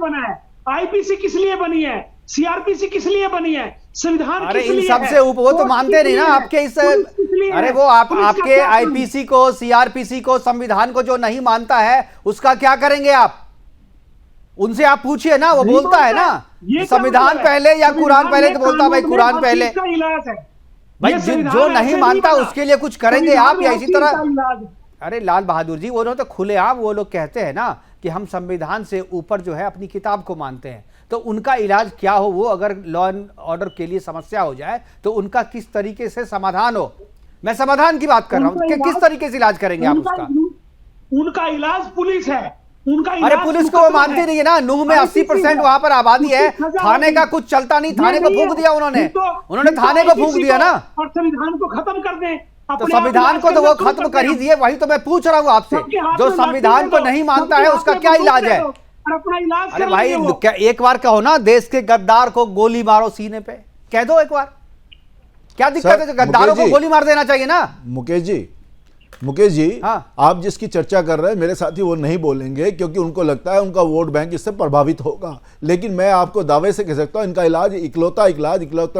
आईपीसी किस लिए बनी है? सीआरपीसी किस लिए बनी है? संविधान अरे किस इन लिए सबसे है? ऊपर वो तो मानते नहीं ना आपके इस, अरे वो आपके आईपीसी को, सीआरपीसी को, संविधान को जो नहीं मानता है उसका क्या करेंगे आप? उनसे आप पूछिए ना, वो बोलता है ना संविधान पहले या कुरान पहले, तो बोलता है भाई कुरान पहले। भाई जो नहीं मानता उसके लिए कुछ करेंगे आप या इसी तरह? अरे लाल बहादुर जी, वो तो खुलेआम वो लोग कहते हैं ना कि हम संविधान से ऊपर जो है अपनी किताब को मानते हैं, तो उनका इलाज क्या हो? वो अगर लॉ एंड ऑर्डर के लिए समस्या हो जाए तो उनका किस तरीके से समाधान हो? मैं समाधान की बात कर रहा हूं कि किस तरीके से इलाज करेंगे आप उसका? उनका इलाज पुलिस है, उनका अरे पुलिस को वो मानती नहीं है ना। नूह में 80% वहां पर आबादी है, थाने का कुछ चलता नहीं, थाने को फूंक दिया उन्होंने थाने को फूंक दिया ना। और संविधान को खत्म कर दें, तो संविधान को तो वो खत्म कर ही दिए। वही तो मैं पूछ रहा हूँ आपसे, जो संविधान को नहीं मानता है उसका क्या इलाज है? अरे भाई क्या एक बार कहो ना, देश के गद्दार को गोली मारो सीने पे, कह दो एक बार, क्या दिक्कत है? गद्दारों को गोली मार देना चाहिए ना। मुकेश जी, हाँ। आप जिसकी चर्चा कर रहे हैं मेरे साथी वो नहीं बोलेंगे क्योंकि उनको लगता है उनका वोट बैंक इससे प्रभावित होगा, लेकिन मैं आपको दावे से कह सकता हूं इनका इलाज इकलौता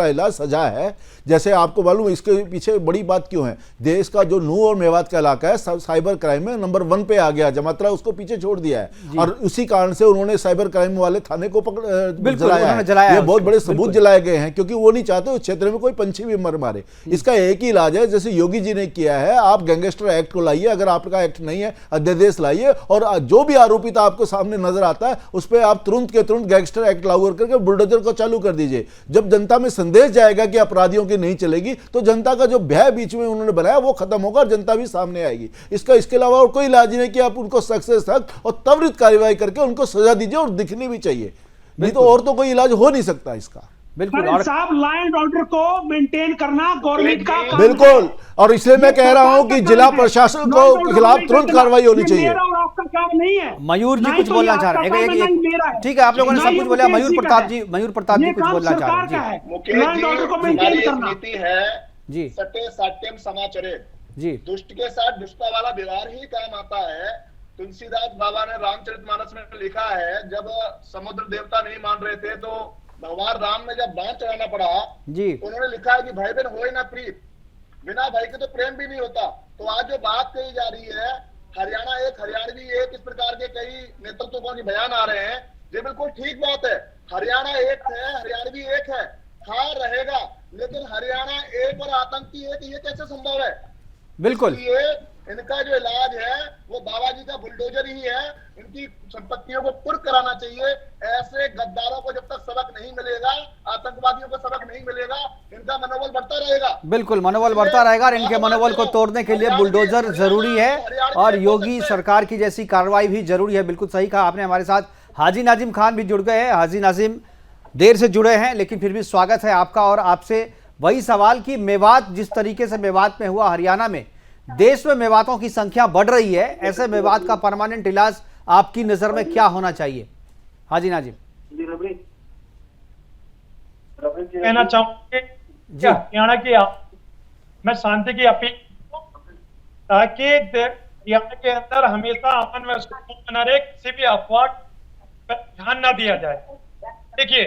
इलाज सजा है। जैसे आपको मालूम इसके पीछे बड़ी बात क्यों है? देश का जो नूह और मेवात का इलाका है साइबर क्राइम में नंबर 1 पे आ गया, जमात्रा उसको पीछे छोड़ दिया है और उसी कारण से उन्होंने साइबर क्राइम वाले थाने को जलाया। ये बहुत बड़े सबूत जलाए गए हैं क्योंकि वो नहीं चाहते उस क्षेत्र में कोई पंछी भी मर मारे। इसका एक ही इलाज है, जैसे योगी जी ने किया है, आप गैंगस्टर एक्ट को लाइए, अगर आपका एक्ट नहीं है अध्यादेश लाइए और जो भी आरोपित आपको सामने नजर आता है उस पर आप तुरंत के तुरंत गैंगस्टर एक्ट लागू करके बुलडोजर को चालू कर दीजिए। जब जनता में संदेश जाएगा कि अपराधियों की नहीं चलेगी तो जनता का जो भय बीच में उन्होंने बनाया वो खत्म होगा और जनता भी सामने आएगी। इसके अलावा और कोई इलाज नहीं कि आप उनको सख्त से सख्त और त्वरित कार्रवाई करके उनको सजा दीजिए और दिखनी भी चाहिए, नहीं तो और तो कोई इलाज हो नहीं सकता इसका। बिल्कुल, और साहब लॉ एंड ऑर्डर को मेंटेन करना गवर्नमेंट का काम बिल्कुल है। और इसलिए मैं कह रहा हूं कि जिला प्रशासन को खिलाफ तुरंत कार्रवाई होनी चाहिए। मेरा और आपका काम नहीं है। मयूर जी कुछ बोलना चाह रहे हैं, ठीक है आप लोगों ने सब कुछ बोला। मयूर प्रताप जी कुछ बोलना चाह रहे हैं नीति है जी। सत्य सत्यम समाचरे जी, दुष्ट के साथ दुष्टता वाला व्यवहार ही काम आता है। तुलसीदास बाबा ने रामचरितमानस में लिखा है, जब समुद्र देवता नहीं मान रहे थे तो भगवान राम ने जब बांध चढ़ाना पड़ा जी, उन्होंने लिखा है कि भाई बहन होए ना प्रीत, बिना भाई के तो प्रेम भी नहीं होता। तो आज जो बात कही जा रही है, हरियाणा एक, हरियाणवी एक, इस प्रकार के कई नेतृत्वों के बयान आ रहे हैं, ये बिल्कुल ठीक बात है। हरियाणा एक है, हरियाणवी एक है, हाँ रहेगा, लेकिन हरियाणा एक और आतंकी एक, ये कैसे संभव है? बिल्कुल। ये इनका जो इलाज है वो बाबा जी का बुलडोजर ही है। इनकी संपत्तियों को कुर्क कराना चाहिए। ऐसे गद्दारों को जब तक सबक नहीं मिलेगा, आतंकवादियों को सबक नहीं मिलेगा, इनका मनोबल बढ़ता रहेगा। बिल्कुल, मनोबल बढ़ता रहेगा और इनके मनोबल को तोड़ने के लिए बुलडोजर जरूरी है और योगी सरकार की जैसी कार्रवाई भी जरूरी है। बिल्कुल सही कहा आपने। हमारे साथ हाजी नाजिम खान भी जुड़ गए हैं। हाजी नाजिम देर से जुड़े हैं लेकिन फिर भी स्वागत है आपका। और आपसे वही सवाल कि मेवात, जिस तरीके से मेवात में हुआ, हरियाणा में, देश में मेवातों की संख्या बढ़ रही है, ऐसे मेवात का परमानेंट इलाज आपकी नजर में क्या होना चाहिए? हाजी नाजिम कहना चाहूंगी हरियाणा की मैं शांति की अपील ताकि हरियाणा के अंदर हमेशा अमन व सुकून बना रहे, किसी भी अफवाह पर ध्यान ना दिया जाए। देखिए,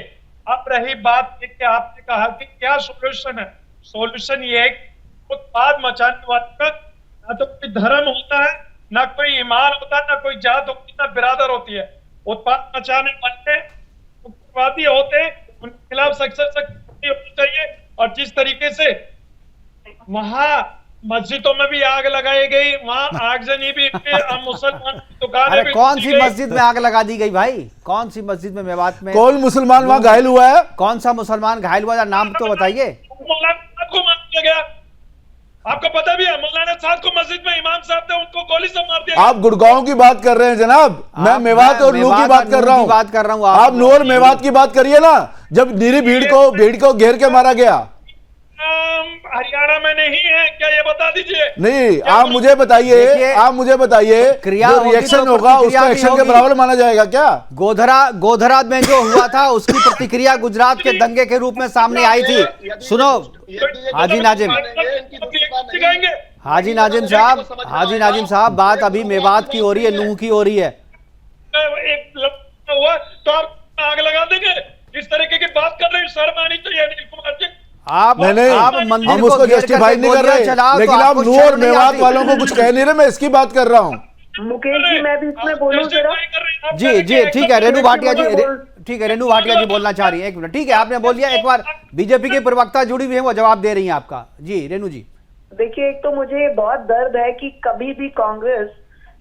अब रही बात कि आपने कहा कि क्या सोल्यूशन है। सोल्यूशन ये है कि उत्पाद मचाने वाले का ना तो कोई धर्म होता है, ना कोई ईमान होता है, ना कोई जात होती है, ना बिरादर होती है। उत्पाद मचाने वाले उग्रवादी होते, उनके खिलाफ सख्त होनी चाहिए। और जिस तरीके से वहां मस्जिदों में भी आग लगाई गई, वहां आगजनी भी मुसलमान दुकानें। अरे कौन सी मस्जिद में आग लगा दी गई भाई? कौन सी मस्जिद में मेवात में? कौन मुसलमान वहां घायल हुआ है? कौन सा मुसलमान घायल हुआ? नाम तो बताइए। को मार दिया गया, आपको पता भी है। मौलाना साहब को मस्जिद में इमाम साहब ने उनको गोली से मार दिया। आप गुड़गांव की बात कर रहे हैं जनाब, मैं मेवात और नूह की बात कर रहा हूँ। आप नूह और मेवात की बात करिए ना, जब निरी भीड़ को घेर के मारा गया। हरियाणा में नहीं है क्या, ये बता दीजिए। नहीं, आप मुझे बताइए, जो रिएक्शन होगा उसको एक्शन के बराबर माना जाएगा क्या? गोधरा में जो हुआ था उसकी प्रतिक्रिया गुजरात के दंगे के रूप में सामने आई थी। सुनो हाजी नाजिम साहब, बात अभी मेवात की हो रही है, नूह की हो रही है। हुआ तो आप आग लगा देंगे? इस तरीके की बात कर रहे हैं, शर्म आनी चाहिए अनिल कुमार जी। आप मंदिर हम उसको जस्टिफाई नहीं कर रहे, लेकिन आप नूह और मेवात वालों को कुछ कह नहीं रहे। मैं इसकी बात कर रहा हूँ। मुकेश जी, मैं भी इसमें बोलूं जरा। जी ठीक है, रेणु भाटिया जी बोलना चाह रही है। एक मिनट, ठीक है, आपने बोल दिया। एक बार बीजेपी के प्रवक्ता जुड़ी हुई है, वो जवाब दे रही है आपका। जी रेणु जी। देखिए, एक तो मुझे बहुत दर्द है कि कभी भी कांग्रेस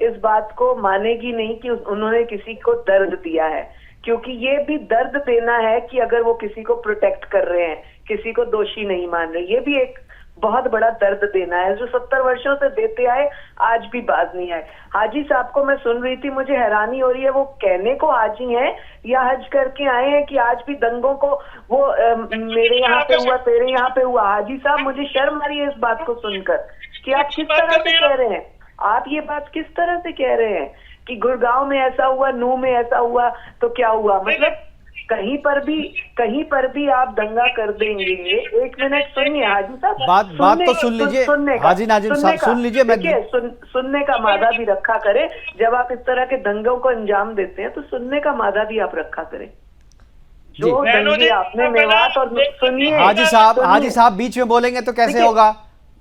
इस बात को मानेगी नहीं कि उन्होंने किसी को दर्द दिया है, क्योंकि ये भी दर्द देना है कि अगर वो किसी को प्रोटेक्ट कर रहे हैं, किसी को दोषी नहीं मान रहे, ये भी एक बहुत बड़ा दर्द देना है जो 70 वर्षों से देते आए, आज भी बाज नहीं आए। हाजी साहब को मैं सुन रही थी, मुझे हैरानी हो रही है, वो कहने को हाजी हैं या हज करके आए हैं कि आज भी दंगों को वो मेरे यहाँ पे हुआ, तेरे यहाँ पे हुआ। हाजी साहब, मुझे शर्म आ रही है इस बात को सुनकर कि आप किस तरह से कह रहे हैं। आप ये बात किस तरह से कह रहे हैं कि गुड़गांव में ऐसा हुआ, नूह में ऐसा हुआ, तो क्या हुआ? मतलब कहीं पर भी आप दंगा कर देंगे। एक मिनट सुनिए हाजी साहब, बात तो सुन लीजिए। हाजी नाजिम साहब सुन लीजिए। सुनने का मादा भी रखा करें। जब आप इस तरह के दंगों को अंजाम देते हैं तो सुनने का मादा भी आप रखा करें। जो दंगे आपने मेवात और सुनिए हाजी साहब बीच में बोलेंगे तो कैसे होगा?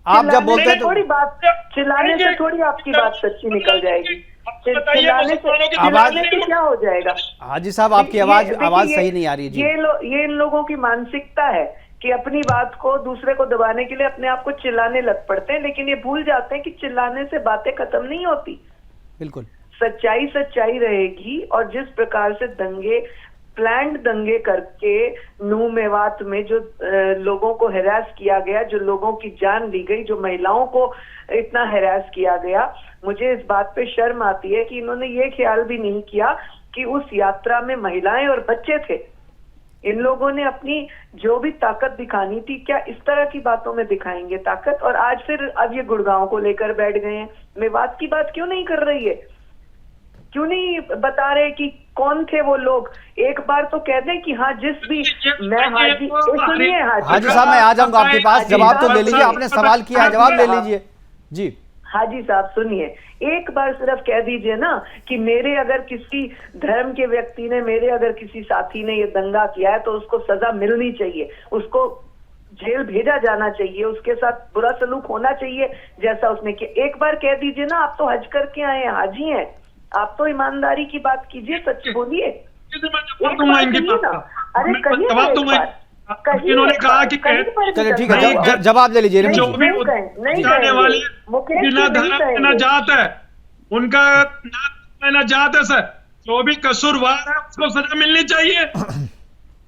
आप जब बोलते हैं थोड़ी बात चिल्लाने से थोड़ी आपकी बात सच्ची निकल जाएगी। चिल्लाने से क्या हो जाएगा? हाजी साहब, आपकी आवाज सही नहीं आ रही है। ये इन लोगों की मानसिकता है कि अपनी बात को दूसरे को दबाने के लिए अपने आप को चिल्लाने लग पड़ते हैं, लेकिन ये भूल जाते हैं कि चिल्लाने से बातें खत्म नहीं होती। बिल्कुल सच्चाई रहेगी। और जिस प्रकार से प्लान्ड दंगे करके नूह मेवात में जो लोगों को हैरास किया गया, जो लोगों की जान ली गई, जो महिलाओं को इतना हैरास किया गया, मुझे इस बात पे शर्म आती है कि इन्होंने ये ख्याल भी नहीं किया कि उस यात्रा में महिलाएं और बच्चे थे। इन लोगों ने अपनी जो भी ताकत दिखानी थी, क्या इस तरह की बातों में दिखाएंगे ताकत? और आज फिर अब ये गुड़गांव को लेकर बैठ गए हैं। मेवात की बात क्यों नहीं कर रही है? क्यों नहीं बता रहे कि कौन थे वो लोग? एक बार तो कह दें कि हाँ, जिस भी मैं सुनिए हाजी साहब, मैं आ जाऊंगा आपके पास, जवाब तो ले लीजिए। आपने सवाल किया है, जवाब ले लीजिए। जी हाजी साहब सुनिए, एक बार सिर्फ कह दीजिए ना कि मेरे अगर किसी धर्म के व्यक्ति ने, मेरे अगर किसी साथी ने ये दंगा किया है तो उसको सजा मिलनी चाहिए, उसको जेल भेजा जाना चाहिए, उसके साथ बुरा सलूक होना चाहिए जैसा उसने किया। एक बार कह दीजिए ना। आप तो हज करके आए हैं, हाजी हैं, आप तो ईमानदारी की बात कीजिए, सच बोलिए। अरे कहिए कहीं इन्होंने कहा कि कहीं पर भी चलिए ठीक है, नहीं जवाब ले लीजिए रेणु जो जी। भी नहीं कहें- नहीं जाने कहेंगे। वाले मुकेश बिना जी नहीं धर्म कहेंगे। बिना जात है, उनका ना जात है सर, जो भी कसूरवार है उसको सजा मिलनी चाहिए।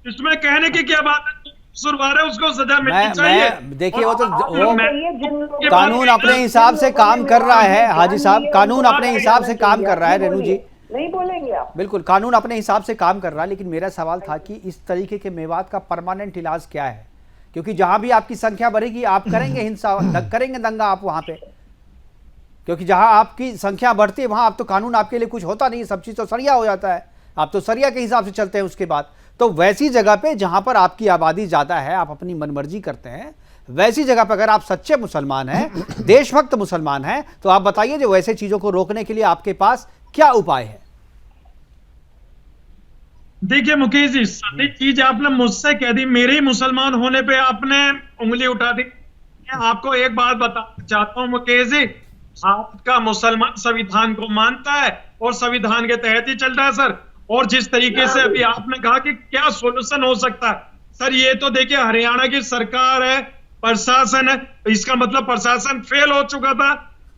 इसमें कहने की क्या बात है, कसूरवार है उसको सजा मिलनी चाहिए। देखिए वो तो वो कहिए जिन लोगों कानून को- अपने हिसाब से जिन काम लोगों कर ने रहा है जान हाजी साहब, लिए, कानून उनको अपने आप हिसाब से जाना काम कर रहा है चाहिए। रेणु जी। नहीं बोलेंगे आप। बिल्कुल कानून अपने हिसाब से काम कर रहा है, लेकिन मेरा सवाल था कि इस तरीके के मेवात का परमानेंट इलाज क्या है? क्योंकि जहां भी आपकी संख्या बढ़ेगी आप करेंगे हिंसा, करेंगे दंगा आप वहां पे, क्योंकि जहां आपकी संख्या बढ़ती है वहां आप तो कानून आपके लिए कुछ होता नहीं, सब चीज तो सरिया हो जाता है, आप तो सरिया के हिसाब से चलते हैं। उसके बाद तो वैसी जगह पे जहां पर आपकी आबादी ज्यादा है, आप अपनी मनमर्जी करते हैं, वैसी जगह पर अगर आप सच्चे मुसलमान हैं, देशभक्त मुसलमान हैं, तो आप बताइए जो वैसे चीजों को रोकने के लिए आपके पास क्या उपाय है? देखिए मुकेश जी, सारी चीज आपने मुझसे कह दी, मेरे ही मुसलमान होने पे आपने उंगली उठा दी। मैं आपको एक बात बताना चाहता हूँ मुकेश जी, भारत का मुसलमान संविधान को मानता है और संविधान के तहत ही चलता है सर। और जिस तरीके से अभी आपने कहा कि क्या सोल्यूशन हो सकता है सर, ये तो देखिए हरियाणा की सरकार है, प्रशासन है, इसका मतलब प्रशासन फेल हो चुका था।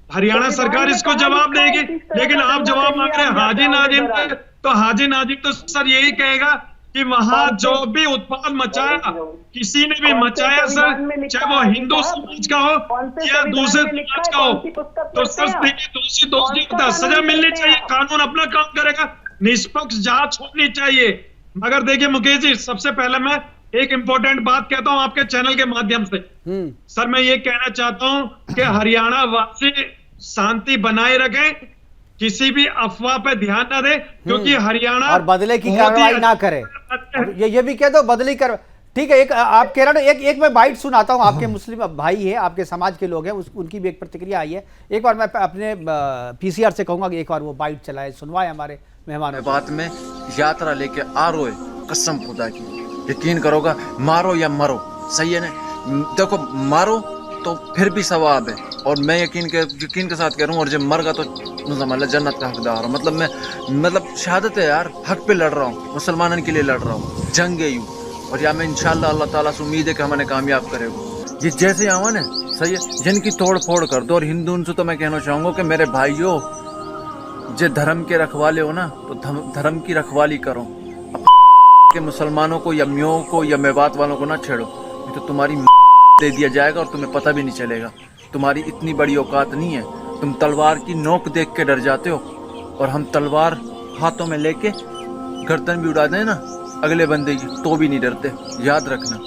हरियाणा सरकार इसको जवाब देगी, लेकिन आप जवाब मांग रहे हैं हाजी नाजिम पे, तो हाजी नाजिम तो सर यही कहेगा कि वहां जो भी उत्पाद मचाया, किसी ने भी मचाया सर, चाहे वो हिंदू समाज का हो या दूसरे समाज का हो, तो सर दोषी दोषी को सजा मिलनी चाहिए, कानून अपना काम करेगा, निष्पक्ष जांच होनी चाहिए। मगर देखिए मुकेश जी, सबसे पहले मैं एक इंपॉर्टेंट बात कहता हूं आपके चैनल के माध्यम से। सर मैं ये कहना चाहता हूं कि हरियाणा वासी शांति बनाए रखें, किसी भी अफवाह पे ध्यान ना दें, क्योंकि हरियाणा और बदले की कार्रवाई ना करे, ये भी कह दो बदली कर। ठीक है, एक आप कह रहे हो, एक मैं बाइट सुनाता हूं, आपके मुस्लिम भाई है, आपके समाज के लोग हैं, उनकी भी एक प्रतिक्रिया आई है। एक बार मैं अपने पीसीआर से कहूंगा कि एक बार वो बाइट चलाए, सुनवाए हमारे मेहमान। बात में यात्रा लेके आ रोए, कसम खुदा की, यकीन करोगा, मारो या मरो, सही है ना। देखो मारो तो फिर भी सवाब है, और मैं यकीन के साथ कह रहा हूँ, और जब मर गया तो जन्नत का हकदार हूँ। मतलब शहादत है यार, हक पे लड़ रहा हूँ, मुसलमानों के लिए लड़ रहा हूँ, जंग है यूँ, और या मैं इंशाल्लाह अल्लाह ताला से उम्मीद है कि हमें कामयाब करेगा। ये जैसे आवन है, सही है, जिनकी तोड़ फोड़ कर दो। और हिंदू से तो मैं कहना चाहूँगा कि मेरे भाइयों, जो धर्म के रखवाले हो ना, तो धर्म की रखवाली करो, के मुसलमानों को या म्यों को या मेवात वालों को ना छेड़ो, नहीं तो तुम्हारी दे दिया जाएगा और तुम्हें पता भी नहीं चलेगा। तुम्हारी इतनी बड़ी औकात नहीं है, तुम तलवार की नोक देख के डर जाते हो, और हम तलवार हाथों में लेके गर्दन भी उड़ा दें ना अगले बंदे की, तो भी नहीं डरते, याद रखना।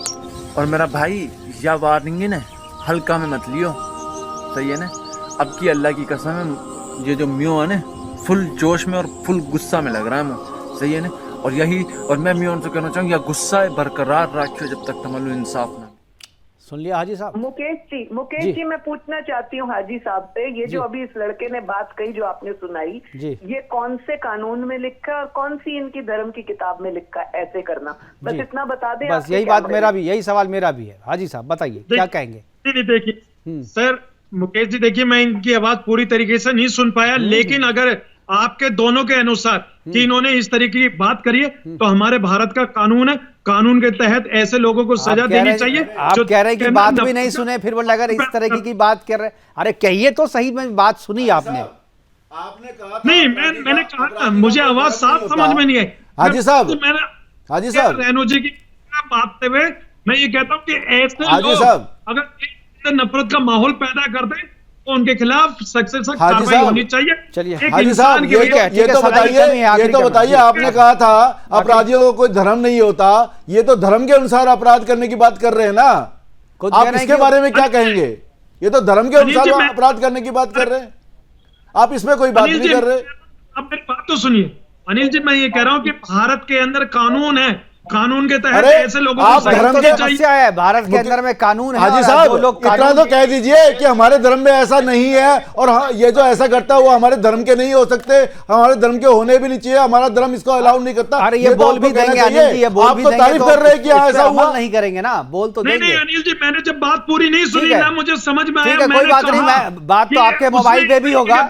और मेरा भाई, या वार्निंग है ना, हल्का में मत लियो, सही है ना। अब की अल्लाह की कसम है, ये जो म्यों है ना, फुल जोश में और फुल गुस्सा में लग रहा है मुँह, सही है ना। और यही, और मैं म्यों से कहना चाहूँ, या गुस्सा बरकरार रखियो जब तक तमल्लु इंसाफ ना। सुन लिया हाजी साहब। मुकेश जी मैं पूछना चाहती हूँ हाजी साहब से, ये जो अभी इस लड़के ने बात कही जो आपने सुनाई, ये कौन से कानून में लिखा है और कौन सी इनकी धर्म की किताब में लिखा है ऐसे करना? बस इतना बता दें। बस यही बात मेरा भी, यही सवाल मेरा भी है। हाजी साहब बताइए क्या कहेंगे? देखिए सर, मुकेश जी देखिए, मैं इनकी आवाज पूरी तरीके से नहीं सुन पाया, लेकिन अगर आपके दोनों के अनुसार कि इन्होंने इस तरीके की बात करी है, तो हमारे भारत का कानून है, कानून के तहत ऐसे लोगों को सजा देनी चाहिए। आप कह रहे हैं कि बात भी नहीं सुने, फिर वो अगर इस तरह की बात कर रहे, अरे कहिए तो सही में बात सुनी आपने। आपने कहा नहीं, मैंने कहा ना, मुझे आवाज साफ समझ में नहीं आई। हाजी साहब, हाजी साहब, रेणु जी की बात पे मैं ये कहता हूँ कि ऐसे हाजी लोग साहब, अगर नफरत का माहौल पैदा कर दे तो उनके खिलाफ सख्त से सख्त कार्रवाई होनी चाहिए। चलिए हाजी साहब, ये तो बताइए, आपने कहा था अपराधियों को कोई धर्म नहीं होता, ये तो धर्म के अनुसार अपराध करने की बात कर रहे हैं ना, आप इसके बारे में क्या कहेंगे? ये तो धर्म के अनुसार अपराध करने की बात कर रहे हैं, आप इसमें कोई बात नहीं कर रहे। अब मेरी बात तो सुनिए अनिल जी, मैं ये कह रहा हूँ कि भारत के अंदर कानून है, कानून के तहत ऐसे लोगों को धर्म की समस्या है, भारत के अंदर में कानून है। हाजी साहब, इतना तो कह दीजिए कि हमारे धर्म में ऐसा नहीं है, और हाँ, ये जो ऐसा करता है वो हमारे धर्म के नहीं हो सकते, हमारे धर्म के होने भी नहीं चाहिए, हमारा धर्म इसको अलाउ नहीं करता। अरे ये बोल भी देंगे अनिल जी, ये बोल भी देंगे, तारीफ कर रहे हैं कि ऐसा हुआ नहीं करेंगे ना, बोल तो देंगे। नहीं अनिल जी, मैंने जब बात पूरी नहीं सुनी ना, मुझे समझ में आया, कोई बात नहीं, मैं बात तो आपके मोबाइल पे भी होगा।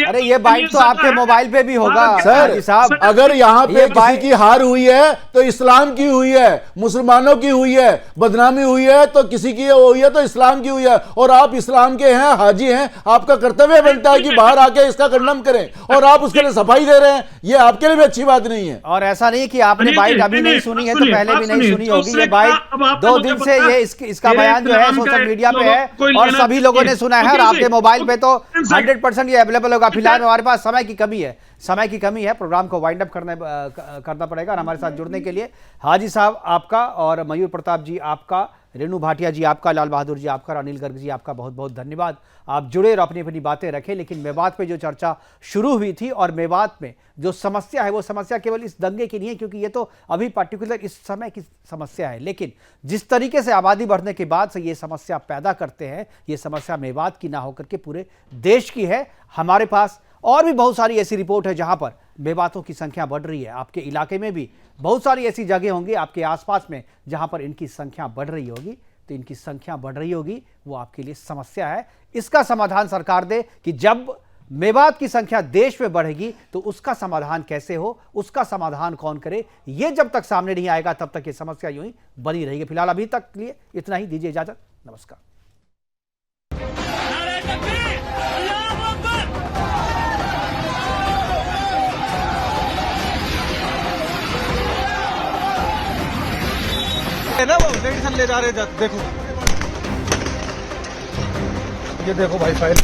अरे ये बाइट तो आपके मोबाइल पे भी होगा। सर साहब, अगर यहाँ पे किसी की हार हुई है तो इस्लाम इस्लाम की हुई है, मुसलमानों की हुई है, बदनामी हुई है तो किसी की हुई है तो इस्लाम की हुई है। और आप इस्लाम के हैं, हाजी हैं, आपका कर्तव्य बनता है कि बाहर आके इसका खंडन करें और आप उसके लिए सफाई दे रहे हैं, ये आपके लिए भी अच्छी बात नहीं है। और ऐसा नहीं कि आपने बाइट अभी नहीं सुनी है तो पहले भी नहीं सुनी होगी। ये बाइट 2 दिन से ये इसका बयान जो है सोशल मीडिया पे है और सभी लोगों ने सुना है। और आपके मोबाइल पे तो 100% ये अवेलेबल होगा। फिलहाल हमारे पास समय की कमी है, प्रोग्राम को वाइंड अप करना पड़ेगा। और हमारे साथ जुड़ने के लिए हाजी साहब आपका, और मयूर प्रताप जी आपका, रेणु भाटिया जी आपका, लाल बहादुर जी आपका और अनिल गर्ग जी आपका बहुत बहुत धन्यवाद। आप जुड़े और अपनी अपनी बातें रखें। लेकिन मेवात पे जो चर्चा शुरू हुई थी और मेवात में जो समस्या है वो समस्या केवल इस दंगे की नहीं है, क्योंकि ये तो अभी पर्टिकुलर इस समय की समस्या है। लेकिन जिस तरीके से आबादी बढ़ने के बाद से ये समस्या पैदा करते हैं, ये समस्या मेवात की ना होकर के पूरे देश की है। हमारे पास और भी बहुत सारी ऐसी रिपोर्ट है जहां पर मेवातों की संख्या बढ़ रही है। आपके इलाके में भी बहुत सारी ऐसी जगह होंगी आपके आसपास में जहां पर इनकी संख्या बढ़ रही होगी। तो इनकी संख्या बढ़ रही होगी, वो आपके लिए समस्या है। इसका समाधान सरकार दे कि जब मेवात की संख्या देश में बढ़ेगी तो उसका समाधान कैसे हो, उसका समाधान कौन करे, ये जब तक सामने नहीं आएगा तब तक ये समस्या यूं ही बनी रहेगी। फिलहाल अभी तक के लिए इतना ही, दीजिए इजाजत, नमस्कार। ना वो मेडिसिन ले जा रहे थे, देखो ये देखो भाई फाइल।